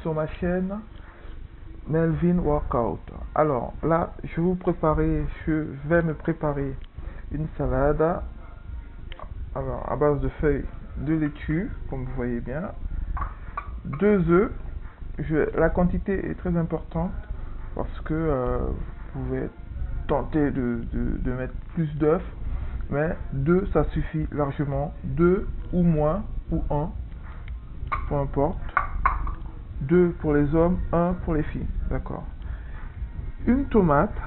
sur ma chaîne Melvin Workout. Alors là, je vais me préparer une salade à base de feuilles de laitue, comme vous voyez bien, 2 œufs. La quantité est très importante parce que vous pouvez tenter de mettre plus d'œufs, mais 2 ça suffit largement, 2 ou moins, ou 1, peu importe. 2 pour les hommes, 1 pour les filles, d'accord. Une tomate,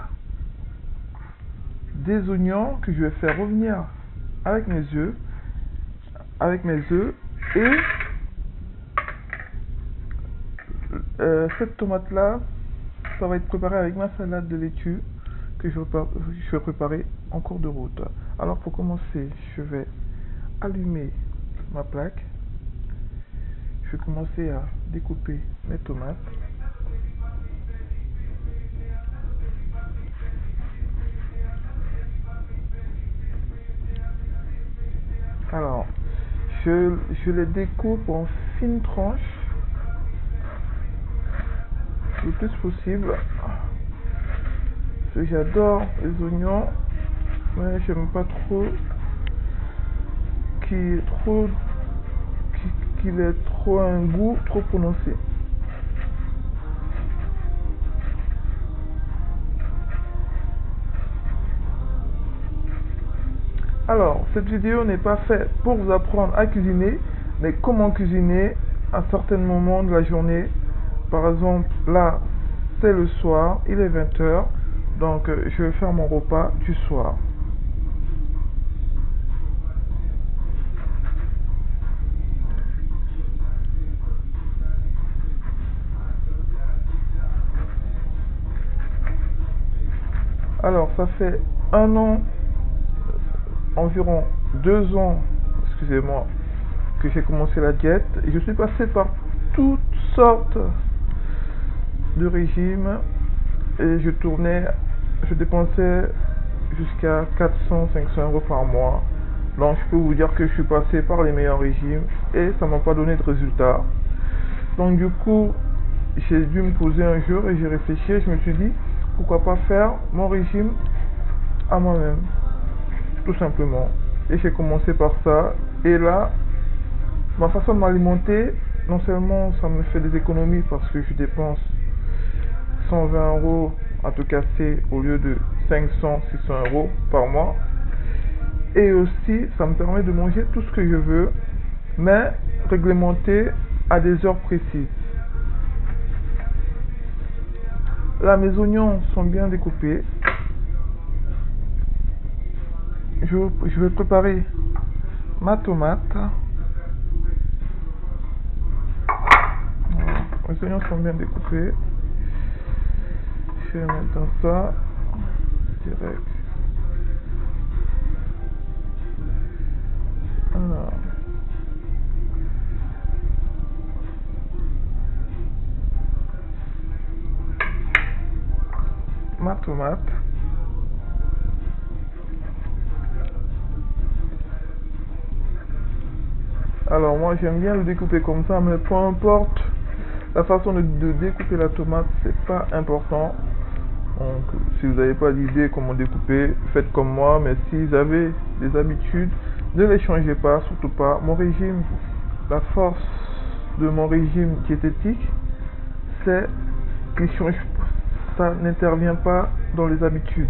des oignons que je vais faire revenir avec mes œufs, et cette tomate là, ça va être préparé avec ma salade de laitue que je vais préparer en cours de route. Alors pour commencer, je vais allumer ma plaque. Je vais commencer à découper mes tomates. Alors, je les découpe en fines tranches, le plus possible. Parce que j'adore les oignons, mais j'aime pas trop qu'il ait trop un goût trop prononcé. Alors, cette vidéo n'est pas faite pour vous apprendre à cuisiner, mais comment cuisiner à certains moments de la journée. Par exemple, là, c'est le soir, il est 20 h, donc je vais faire mon repas du soir. Alors, ça fait 1 an, environ 2 ans, excusez-moi, que j'ai commencé la diète. Et je suis passé par toutes sortes de régimes et je dépensais jusqu'à 400-500 € par mois. Donc je peux vous dire que je suis passé par les meilleurs régimes et ça m'a pas donné de résultat. Donc du coup, j'ai dû me poser un jour et j'ai réfléchi. Je me suis dit, pourquoi pas faire mon régime à moi-même, tout simplement. Et j'ai commencé par ça. Et là, ma façon de m'alimenter, non seulement ça me fait des économies parce que je dépense 120 € à tout casser au lieu de 500-600 € par mois, et aussi ça me permet de manger tout ce que je veux, mais réglementé à des heures précises. Là, mes oignons sont bien découpés. Je vais préparer ma tomate. Voilà. Les oignons sont bien découpés. Je vais mettre dans ça direct. Alors. Ma tomate. Alors moi j'aime bien le découper comme ça, mais peu importe la façon de découper la tomate, c'est pas important. Donc si vous n'avez pas d'idée comment découper, faites comme moi, mais si vous avez des habitudes, ne les changez pas, surtout pas. Mon régime, la force de mon régime diététique, c'est qu'il change, ça n'intervient pas dans les habitudes.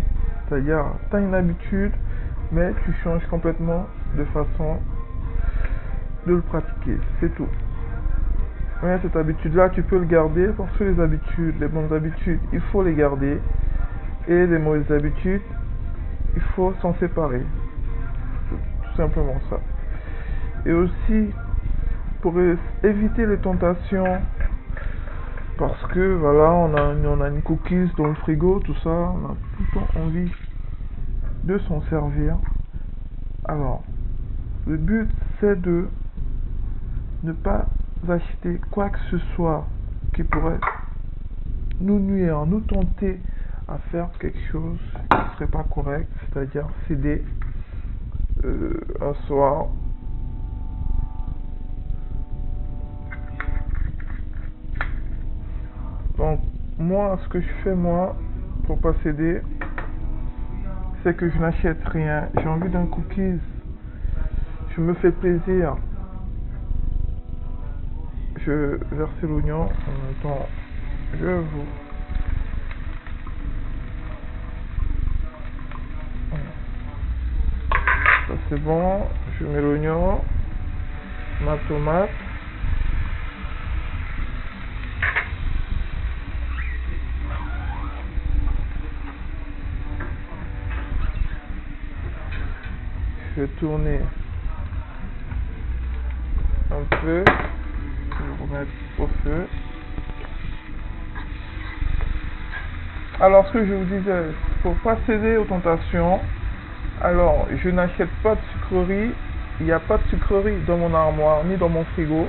C'est-à-dire, tu as une habitude, mais tu changes complètement de façon de le pratiquer, c'est tout. Mais cette habitude-là, tu peux le garder parce que les habitudes, les bonnes habitudes, il faut les garder. Et les mauvaises habitudes, il faut s'en séparer. Tout simplement ça. Et aussi, pour éviter les tentations, parce que voilà, on a une cookies dans le frigo, tout ça, on a tout le temps envie de s'en servir. Alors, le but, c'est de ne pas acheter quoi que ce soit qui pourrait nous nuire, nous tenter à faire quelque chose qui ne serait pas correct, c'est-à-dire céder un soir Donc moi, ce que je fais moi, pour pas céder, c'est que je n'achète rien. J'ai envie d'un cookies. Je me fais plaisir. Je verse l'oignon en même temps. Je vous. Ça c'est bon. Je mets l'oignon, ma tomate. Je vais tourner un peu. Je vais remettre au feu. Alors, ce que je vous disais, pour pas céder aux tentations, alors je n'achète pas de sucrerie. Il n'y a pas de sucrerie dans mon armoire ni dans mon frigo.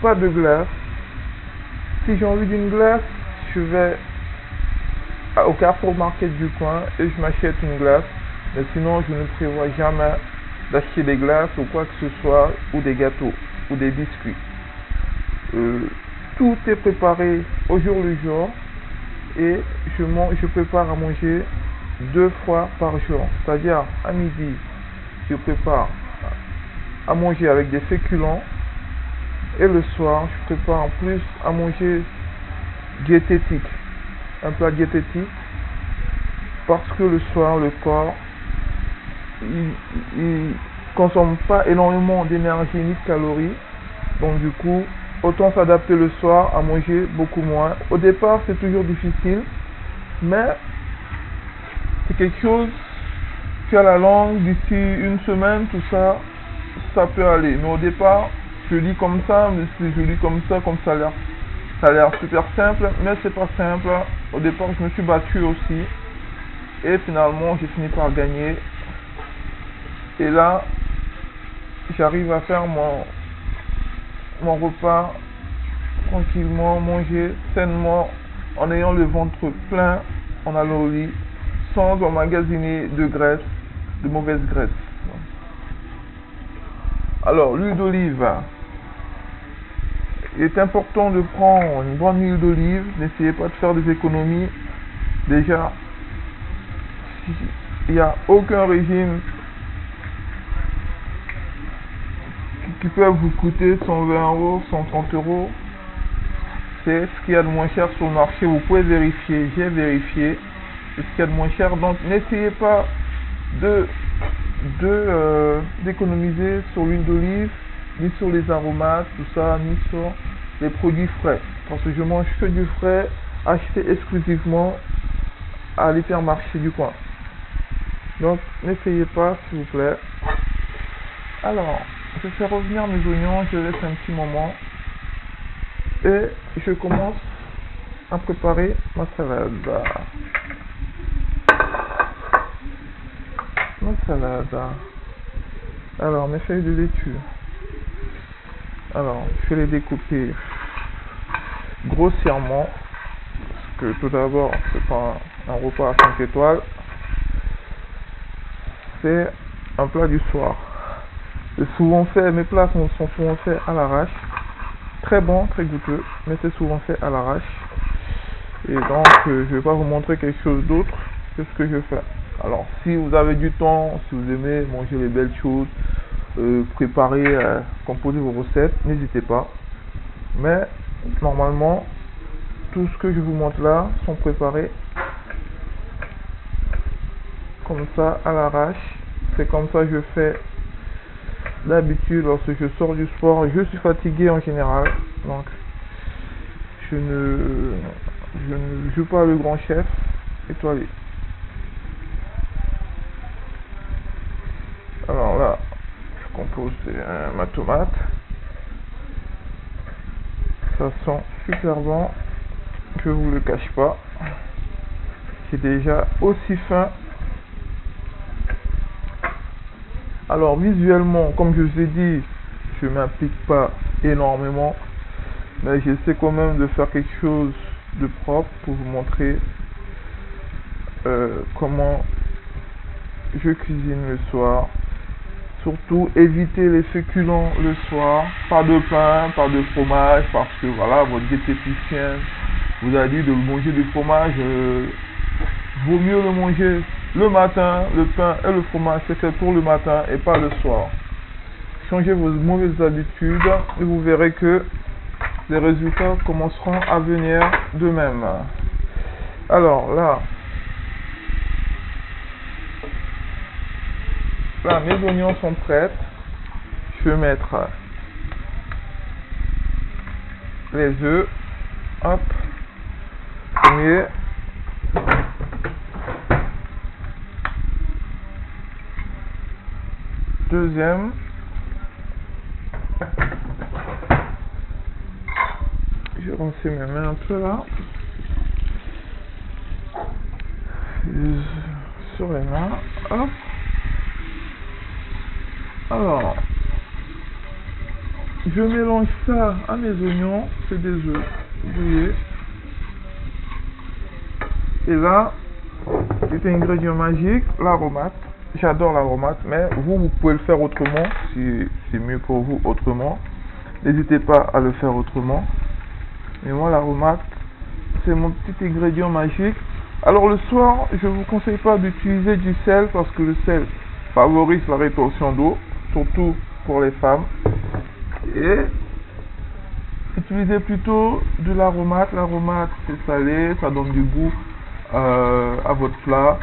Pas de glace. Si j'ai envie d'une glace, je vais au Carrefour Market du coin et je m'achète une glace. Mais sinon, je ne prévois jamais d'acheter des glaces ou quoi que ce soit, ou des gâteaux, ou des biscuits. Tout est préparé au jour le jour et je prépare à manger 2 fois par jour. C'est-à-dire, à midi, je prépare à manger avec des féculents et le soir, je prépare en plus à manger diététique, un plat diététique, parce que le soir, le corps il consomme pas énormément d'énergie ni de calories, donc du coup autant s'adapter le soir à manger beaucoup moins. Au départ c'est toujours difficile, mais c'est quelque chose, tu as la langue, d'ici une semaine tout ça, ça peut aller. Mais au départ je lis comme ça, mais si je lis comme ça ça a l'air super simple, mais c'est pas simple. Au départ je me suis battu aussi et finalement j'ai fini par gagner. Et là, j'arrive à faire mon repas tranquillement, manger sainement, en ayant le ventre plein, en allant au lit, sans emmagasiner de graisse, de mauvaise graisse. Alors, l'huile d'olive. Il est important de prendre une bonne huile d'olive. N'essayez pas de faire des économies. Déjà, il n'y a aucun régime qui peut vous coûter 120 €, 130 €. C'est ce qu'il y a de moins cher sur le marché. Vous pouvez vérifier, j'ai vérifié. C'est ce qu'il y a de moins cher. Donc n'essayez pas d'économiser sur l'huile d'olive, ni sur les aromates, tout ça, ni sur les produits frais. Parce que je mange que du frais, acheté exclusivement à l'hypermarché du coin. Donc n'essayez pas, s'il vous plaît. Alors, je fais revenir mes oignons, je laisse un petit moment et je commence à préparer ma salade. Alors, mes feuilles de laitue. Alors, je vais les découper grossièrement parce que tout d'abord, c'est pas un repas à 5 étoiles. C'est un plat du soir. C'est souvent fait, mes plats sont souvent faits à l'arrache. Très bon, très goûteux, mais c'est souvent fait à l'arrache. Et donc, je vais pas vous montrer quelque chose d'autre que ce que je fais. Alors, si vous avez du temps, si vous aimez manger les belles choses, préparer, composer vos recettes, n'hésitez pas. Mais, normalement, tout ce que je vous montre là sont préparés comme ça, à l'arrache. C'est comme ça que je fais d'habitude lorsque je sors du sport. Je suis fatigué en général, donc je ne joue pas le grand chef étoilé. Alors là, je compose ma tomate. Ça sent super bon, je vous le cache pas. C'est déjà aussi fin. Alors visuellement, comme je vous ai dit, je m'implique pas énormément, mais j'essaie quand même de faire quelque chose de propre pour vous montrer comment je cuisine le soir. Surtout éviter les féculents le soir, pas de pain, pas de fromage, parce que voilà, votre diététicien vous a dit de manger du fromage, vaut mieux le manger le matin, le pain et le fromage, c'est fait pour le matin et pas le soir. Changez vos mauvaises habitudes et vous verrez que les résultats commenceront à venir d'eux-mêmes. Alors là, mes oignons sont prêts. Je vais mettre les œufs. Hop. Premier. Deuxième. Je vais rincer mes mains un peu là. Sur les mains. Hop. Alors, je mélange ça à mes oignons, c'est des œufs, vous voyez. Et là, c'est un ingrédient magique, l'aromate. J'adore l'aromate, mais vous pouvez le faire autrement, si c'est mieux pour vous autrement. N'hésitez pas à le faire autrement. Mais moi, l'aromate, c'est mon petit ingrédient magique. Alors le soir, je ne vous conseille pas d'utiliser du sel parce que le sel favorise la rétention d'eau, surtout pour les femmes. Et utilisez plutôt de l'aromate. L'aromate, c'est salé, ça donne du goût à votre plat.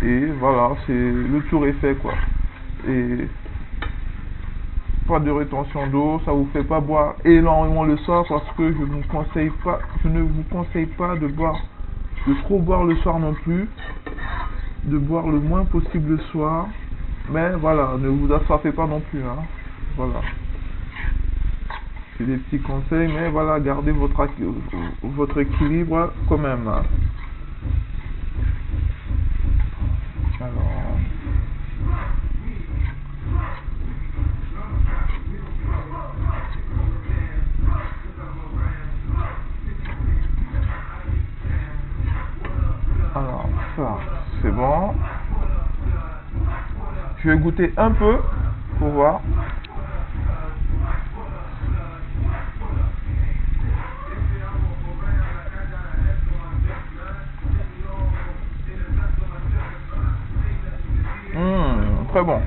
Et voilà, le tour est fait quoi. Et pas de rétention d'eau, ça vous fait pas boire énormément le soir parce que je ne vous conseille pas de trop boire le soir non plus, de boire le moins possible le soir, mais voilà, ne vous assoiffez pas non plus, hein. Voilà, c'est des petits conseils, mais voilà, gardez votre équilibre quand même. Alors ça, c'est bon. Je vais goûter un peu pour voir. Très bon.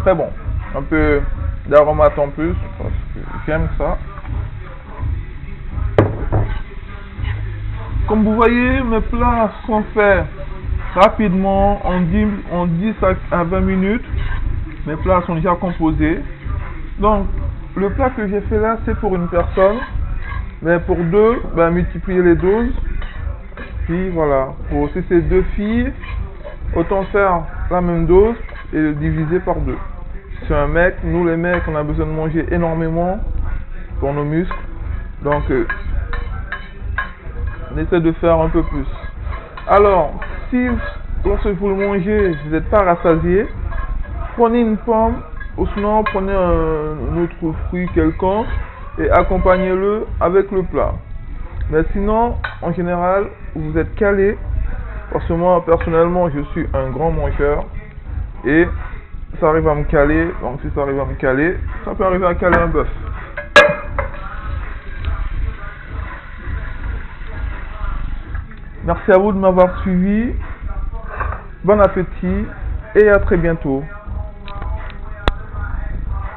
Très bon. Un peu d'aromate en plus parce que j'aime ça. Comme vous voyez, mes plats sont faits rapidement, en 10 à 20 minutes. Mes plats sont déjà composés. Donc, le plat que j'ai fait là, c'est pour une personne. Mais pour deux, multipliez les doses. Puis voilà, si c'est 2 filles, autant faire la même dose et le diviser par 2. Si c'est un mec, nous les mecs, on a besoin de manger énormément pour nos muscles. Donc, on essaie de faire un peu plus. Alors, si lorsque vous le mangez, vous n'êtes pas rassasié, prenez une pomme ou sinon prenez un autre fruit quelconque et accompagnez-le avec le plat. Mais sinon, en général, vous êtes calé, parce que moi, personnellement, je suis un grand mangeur et ça arrive à me caler. Donc, si ça arrive à me caler, ça peut arriver à caler un bœuf. Merci à vous de m'avoir suivi. Bon appétit et à très bientôt.